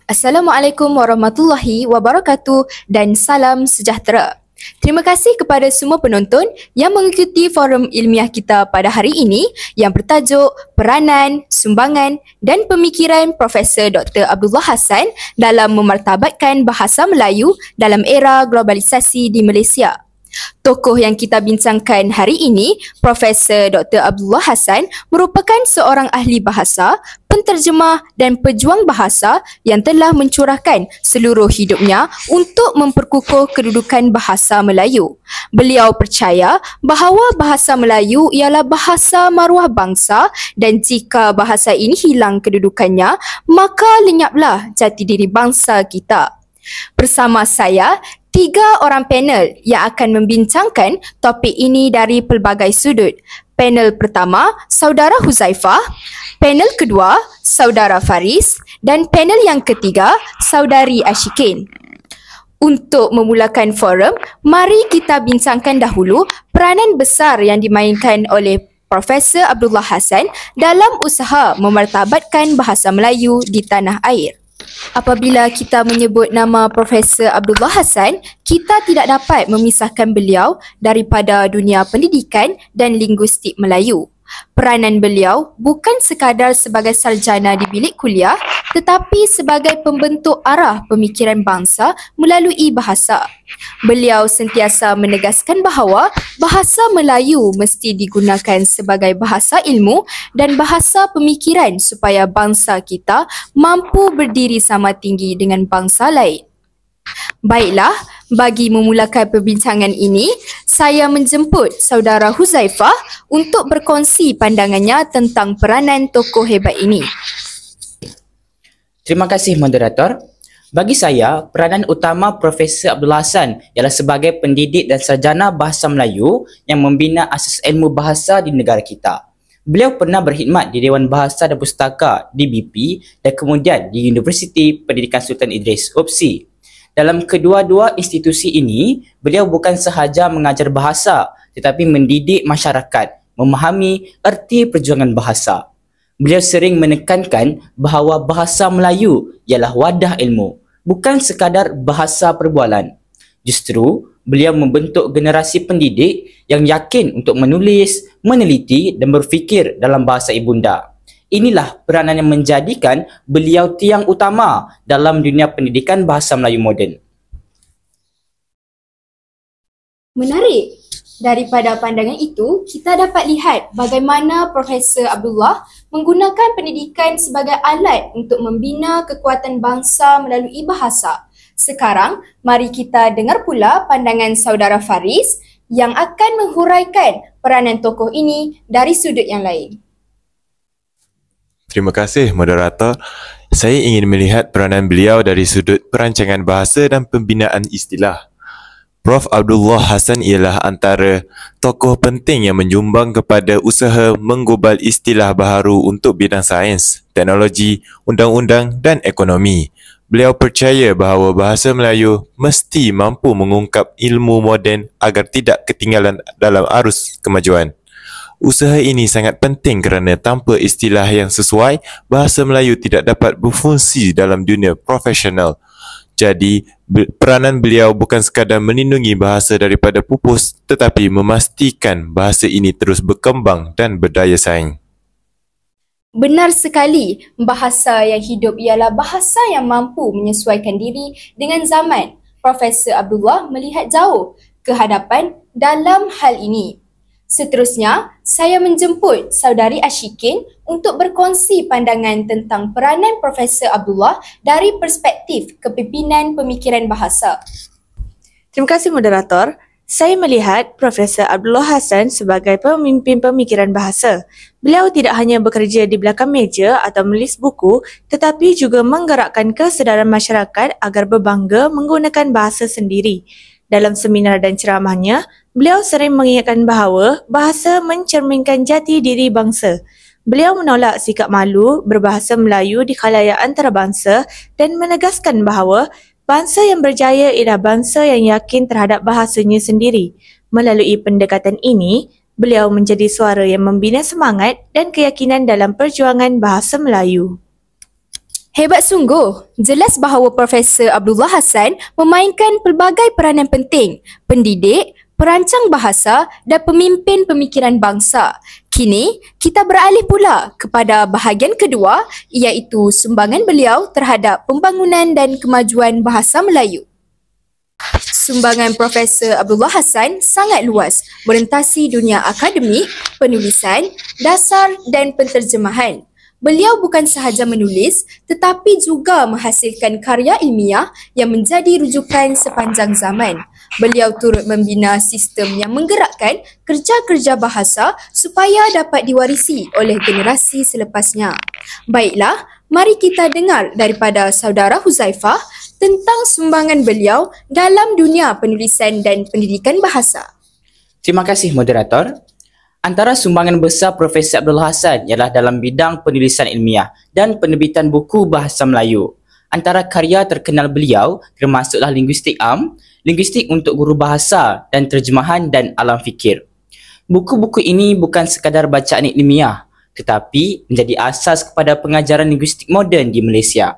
Assalamualaikum warahmatullahi wabarakatuh dan salam sejahtera. Terima kasih kepada semua penonton yang mengikuti forum ilmiah kita pada hari ini yang bertajuk Peranan, Sumbangan dan Pemikiran Profesor Dr. Abdullah Hassan dalam memartabatkan bahasa Melayu dalam era globalisasi di Malaysia. Tokoh yang kita bincangkan hari ini, Profesor Dr. Abdullah Hassan, merupakan seorang ahli bahasa, penterjemah dan pejuang bahasa yang telah mencurahkan seluruh hidupnya untuk memperkukuh kedudukan bahasa Melayu. Beliau percaya bahawa bahasa Melayu ialah bahasa maruah bangsa dan jika bahasa ini hilang kedudukannya, maka lenyaplah jati diri bangsa kita. Bersama saya, 3 orang panel yang akan membincangkan topik ini dari pelbagai sudut. Panel pertama, Saudara Huzaifah. Panel kedua, Saudara Faris. Dan panel yang ketiga, Saudari Ashikin. Untuk memulakan forum, mari kita bincangkan dahulu peranan besar yang dimainkan oleh Profesor Abdullah Hassan dalam usaha memartabatkan bahasa Melayu di tanah air. Apabila kita menyebut nama Profesor Abdullah Hassan, kita tidak dapat memisahkan beliau daripada dunia pendidikan dan linguistik Melayu. Peranan beliau bukan sekadar sebagai sarjana di bilik kuliah tetapi sebagai pembentuk arah pemikiran bangsa melalui bahasa. Beliau sentiasa menegaskan bahawa bahasa Melayu mesti digunakan sebagai bahasa ilmu dan bahasa pemikiran supaya bangsa kita mampu berdiri sama tinggi dengan bangsa lain. Baiklah, bagi memulakan perbincangan ini, saya menjemput Saudara Huzaifah untuk berkongsi pandangannya tentang peranan tokoh hebat ini. Terima kasih moderator. Bagi saya, peranan utama Profesor Abdullah Hassan ialah sebagai pendidik dan sarjana bahasa Melayu yang membina asas ilmu bahasa di negara kita. Beliau pernah berkhidmat di Dewan Bahasa dan Pustaka di BP dan kemudian di Universiti Pendidikan Sultan Idris, UPSI. Dalam kedua-dua institusi ini, beliau bukan sahaja mengajar bahasa tetapi mendidik masyarakat memahami erti perjuangan bahasa. Beliau sering menekankan bahawa bahasa Melayu ialah wadah ilmu, bukan sekadar bahasa perbualan. Justru, beliau membentuk generasi pendidik yang yakin untuk menulis, meneliti dan berfikir dalam bahasa ibunda. Inilah peranan yang menjadikan beliau tiang utama dalam dunia pendidikan bahasa Melayu moden. Menarik. Daripada pandangan itu, kita dapat lihat bagaimana Profesor Abdullah menggunakan pendidikan sebagai alat untuk membina kekuatan bangsa melalui bahasa. Sekarang, mari kita dengar pula pandangan Saudara Faris yang akan menghuraikan peranan tokoh ini dari sudut yang lain. Terima kasih moderator. Saya ingin melihat peranan beliau dari sudut perancangan bahasa dan pembinaan istilah. Prof. Abdullah Hassan ialah antara tokoh penting yang menyumbang kepada usaha menggubal istilah baharu untuk bidang sains, teknologi, undang-undang dan ekonomi. Beliau percaya bahawa bahasa Melayu mesti mampu mengungkap ilmu moden agar tidak ketinggalan dalam arus kemajuan. Usaha ini sangat penting kerana tanpa istilah yang sesuai, bahasa Melayu tidak dapat berfungsi dalam dunia profesional. Jadi, peranan beliau bukan sekadar melindungi bahasa daripada pupus tetapi memastikan bahasa ini terus berkembang dan berdaya saing. Benar sekali, bahasa yang hidup ialah bahasa yang mampu menyesuaikan diri dengan zaman. Profesor Abdullah melihat jauh ke hadapan dalam hal ini. Seterusnya, saya menjemput Saudari Ashikin untuk berkongsi pandangan tentang peranan Profesor Abdullah dari perspektif kepimpinan pemikiran bahasa. Terima kasih moderator. Saya melihat Profesor Abdullah Hassan sebagai pemimpin pemikiran bahasa. Beliau tidak hanya bekerja di belakang meja atau menulis buku tetapi juga menggerakkan kesedaran masyarakat agar berbangga menggunakan bahasa sendiri. Dalam seminar dan ceramahnya, beliau sering mengingatkan bahawa bahasa mencerminkan jati diri bangsa. Beliau menolak sikap malu berbahasa Melayu di khalayak antarabangsa dan menegaskan bahawa bangsa yang berjaya ialah bangsa yang yakin terhadap bahasanya sendiri. Melalui pendekatan ini, beliau menjadi suara yang membina semangat dan keyakinan dalam perjuangan bahasa Melayu. Hebat sungguh. Jelas bahawa Profesor Abdullah Hassan memainkan pelbagai peranan penting, pendidik, perancang bahasa dan pemimpin pemikiran bangsa. Kini, kita beralih pula kepada bahagian kedua iaitu sumbangan beliau terhadap pembangunan dan kemajuan bahasa Melayu. Sumbangan Profesor Abdullah Hassan sangat luas, merentasi dunia akademik, penulisan, dasar dan penterjemahan. Beliau bukan sahaja menulis tetapi juga menghasilkan karya ilmiah yang menjadi rujukan sepanjang zaman. Beliau turut membina sistem yang menggerakkan kerja-kerja bahasa supaya dapat diwarisi oleh generasi selepasnya. Baiklah, mari kita dengar daripada saudara Huzaifah tentang sumbangan beliau dalam dunia penulisan dan pendidikan bahasa. Terima kasih moderator. Antara sumbangan besar Profesor Abdullah Hassan ialah dalam bidang penulisan ilmiah dan penerbitan buku bahasa Melayu. Antara karya terkenal beliau termasuklah Linguistik Am, Linguistik untuk Guru Bahasa dan Terjemahan dan Alam Fikir. Buku-buku ini bukan sekadar bacaan ilmiah tetapi menjadi asas kepada pengajaran linguistik moden di Malaysia.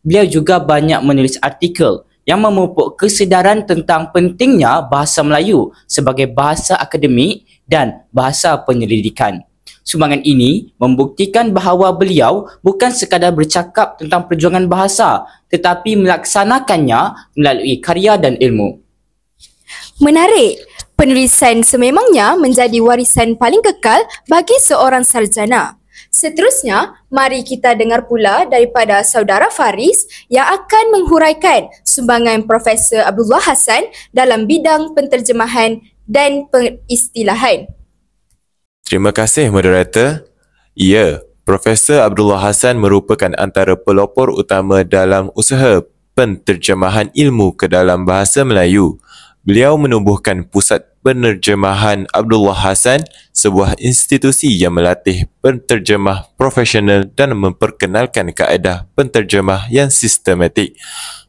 Beliau juga banyak menulis artikel yang memupuk kesedaran tentang pentingnya bahasa Melayu sebagai bahasa akademik dan bahasa penyelidikan. Sumbangan ini membuktikan bahawa beliau bukan sekadar bercakap tentang perjuangan bahasa tetapi melaksanakannya melalui karya dan ilmu. Menarik. Penulisan sememangnya menjadi warisan paling kekal bagi seorang sarjana. Seterusnya, mari kita dengar pula daripada saudara Faris yang akan menghuraikan sumbangan Profesor Abdullah Hassan dalam bidang penterjemahan dan peristilahan. Terima kasih moderator. Ya, Profesor Abdullah Hassan merupakan antara pelopor utama dalam usaha penterjemahan ilmu ke dalam bahasa Melayu. Beliau menubuhkan Pusat Penerjemahan Abdullah Hassan, sebuah institusi yang melatih penterjemah profesional dan memperkenalkan kaedah penterjemah yang sistematik.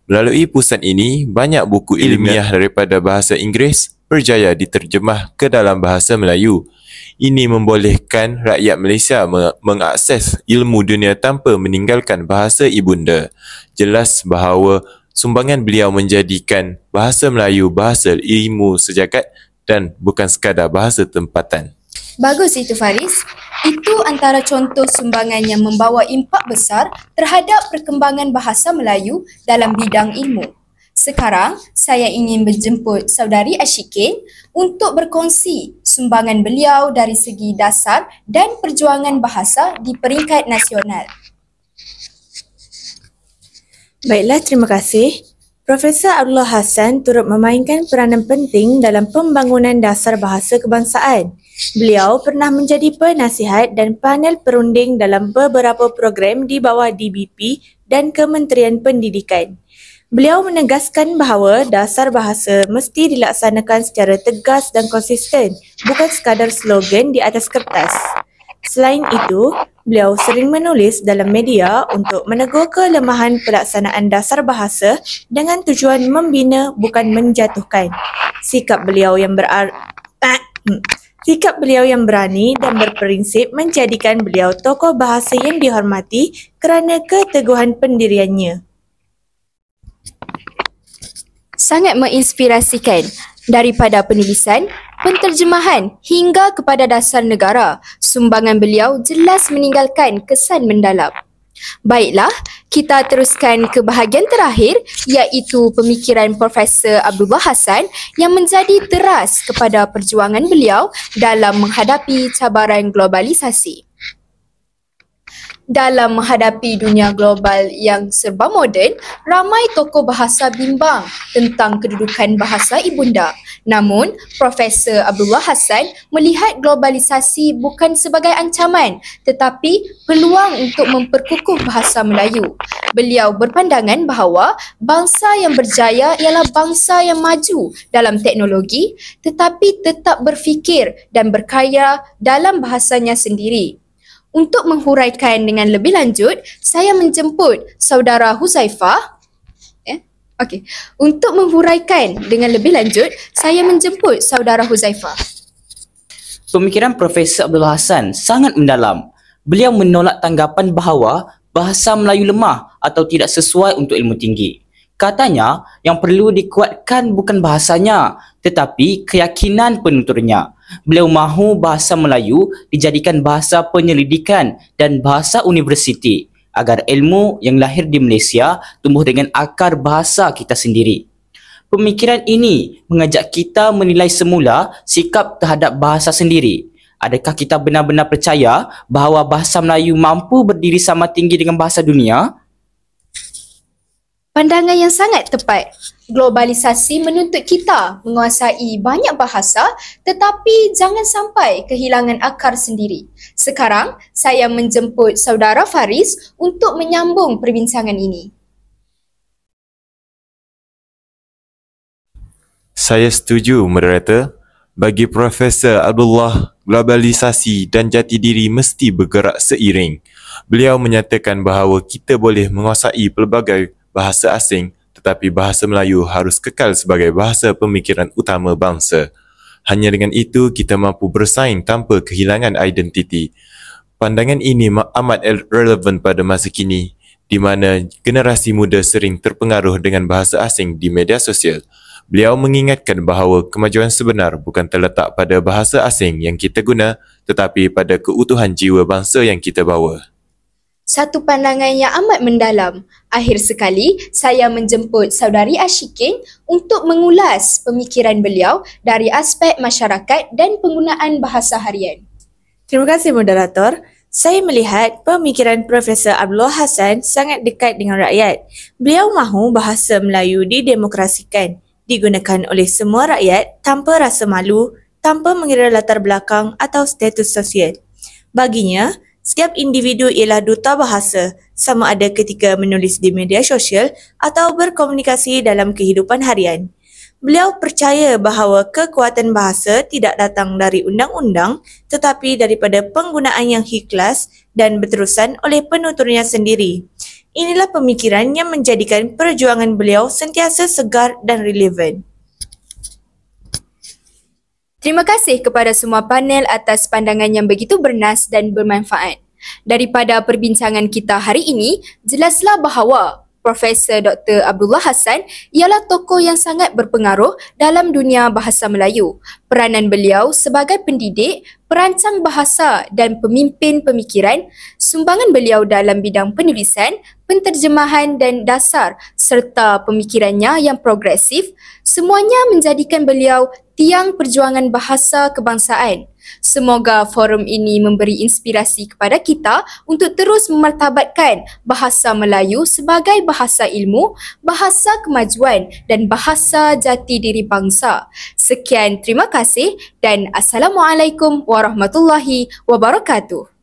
Melalui pusat ini, banyak buku ilmiah daripada bahasa Inggeris berjaya diterjemah ke dalam bahasa Melayu. Ini membolehkan rakyat Malaysia mengakses ilmu dunia tanpa meninggalkan bahasa ibunda. Jelas bahawa sumbangan beliau menjadikan bahasa Melayu bahasa ilmu sejagat dan bukan sekadar bahasa tempatan. Bagus itu Faris. Itu antara contoh sumbangan yang membawa impak besar terhadap perkembangan bahasa Melayu dalam bidang ilmu. Sekarang, saya ingin menjemput saudari Ashikin untuk berkongsi sumbangan beliau dari segi dasar dan perjuangan bahasa di peringkat nasional. Baiklah, terima kasih. Profesor Abdullah Hassan turut memainkan peranan penting dalam pembangunan dasar bahasa kebangsaan. Beliau pernah menjadi penasihat dan panel perunding dalam beberapa program di bawah DBP dan Kementerian Pendidikan. Beliau menegaskan bahawa dasar bahasa mesti dilaksanakan secara tegas dan konsisten, bukan sekadar slogan di atas kertas. Selain itu, beliau sering menulis dalam media untuk menegur kelemahan pelaksanaan dasar bahasa dengan tujuan membina bukan menjatuhkan. Sikap beliau yang berani dan berprinsip menjadikan beliau tokoh bahasa yang dihormati kerana keteguhan pendiriannya. Sangat menginspirasikan. Daripada penulisan, penterjemahan hingga kepada dasar negara, sumbangan beliau jelas meninggalkan kesan mendalam. Baiklah, kita teruskan ke bahagian terakhir iaitu pemikiran Profesor Abdullah Hassan yang menjadi teras kepada perjuangan beliau dalam menghadapi cabaran globalisasi. Dalam menghadapi dunia global yang serba moden, ramai tokoh bahasa bimbang tentang kedudukan bahasa ibunda. Namun, Profesor Abdullah Hassan melihat globalisasi bukan sebagai ancaman tetapi peluang untuk memperkukuh bahasa Melayu. Beliau berpandangan bahawa bangsa yang berjaya ialah bangsa yang maju dalam teknologi tetapi tetap berfikir dan berkarya dalam bahasanya sendiri. Untuk menghuraikan dengan lebih lanjut, saya menjemput saudara Huzaifah. Untuk menghuraikan dengan lebih lanjut, saya menjemput saudara Huzaifah. Pemikiran Profesor Abdullah Hassan sangat mendalam. Beliau menolak tanggapan bahawa bahasa Melayu lemah atau tidak sesuai untuk ilmu tinggi. Katanya, yang perlu dikuatkan bukan bahasanya, tetapi keyakinan penuturnya. Beliau mahu bahasa Melayu dijadikan bahasa penyelidikan dan bahasa universiti agar ilmu yang lahir di Malaysia tumbuh dengan akar bahasa kita sendiri. Pemikiran ini mengajak kita menilai semula sikap terhadap bahasa sendiri. Adakah kita benar-benar percaya bahawa bahasa Melayu mampu berdiri sama tinggi dengan bahasa dunia? Pandangan yang sangat tepat. Globalisasi menuntut kita menguasai banyak bahasa tetapi jangan sampai kehilangan akar sendiri. Sekarang, saya menjemput saudara Faris untuk menyambung perbincangan ini. Saya setuju, moderator. Bagi Profesor Abdullah, globalisasi dan jati diri mesti bergerak seiring. Beliau menyatakan bahawa kita boleh menguasai pelbagai bahasa asing, tetapi bahasa Melayu harus kekal sebagai bahasa pemikiran utama bangsa. Hanya dengan itu, kita mampu bersaing tanpa kehilangan identiti. Pandangan ini amat relevan pada masa kini, di mana generasi muda sering terpengaruh dengan bahasa asing di media sosial. Beliau mengingatkan bahawa kemajuan sebenar bukan terletak pada bahasa asing yang kita guna, tetapi pada keutuhan jiwa bangsa yang kita bawa. Satu pandangan yang amat mendalam. Akhir sekali, saya menjemput saudari Ashikin untuk mengulas pemikiran beliau dari aspek masyarakat dan penggunaan bahasa harian. Terima kasih moderator. Saya melihat pemikiran Profesor Abdullah Hassan sangat dekat dengan rakyat. Beliau mahu bahasa Melayu didemokrasikan, digunakan oleh semua rakyat tanpa rasa malu, tanpa mengira latar belakang atau status sosial. Baginya, setiap individu ialah duta bahasa, sama ada ketika menulis di media sosial atau berkomunikasi dalam kehidupan harian. Beliau percaya bahawa kekuatan bahasa tidak datang dari undang-undang tetapi daripada penggunaan yang ikhlas dan berterusan oleh penuturnya sendiri. Inilah pemikiran yang menjadikan perjuangan beliau sentiasa segar dan relevan. Terima kasih kepada semua panel atas pandangan yang begitu bernas dan bermanfaat. Daripada perbincangan kita hari ini, jelaslah bahawa Profesor Dr. Abdullah Hassan ialah tokoh yang sangat berpengaruh dalam dunia bahasa Melayu. Peranan beliau sebagai pendidik, perancang bahasa dan pemimpin pemikiran, sumbangan beliau dalam bidang penulisan, penterjemahan dan dasar serta pemikirannya yang progresif, semuanya menjadikan beliau tiang perjuangan bahasa kebangsaan. Semoga forum ini memberi inspirasi kepada kita untuk terus memartabatkan bahasa Melayu sebagai bahasa ilmu, bahasa kemajuan dan bahasa jati diri bangsa. Sekian, terima kasih dan Assalamualaikum warahmatullahi wabarakatuh.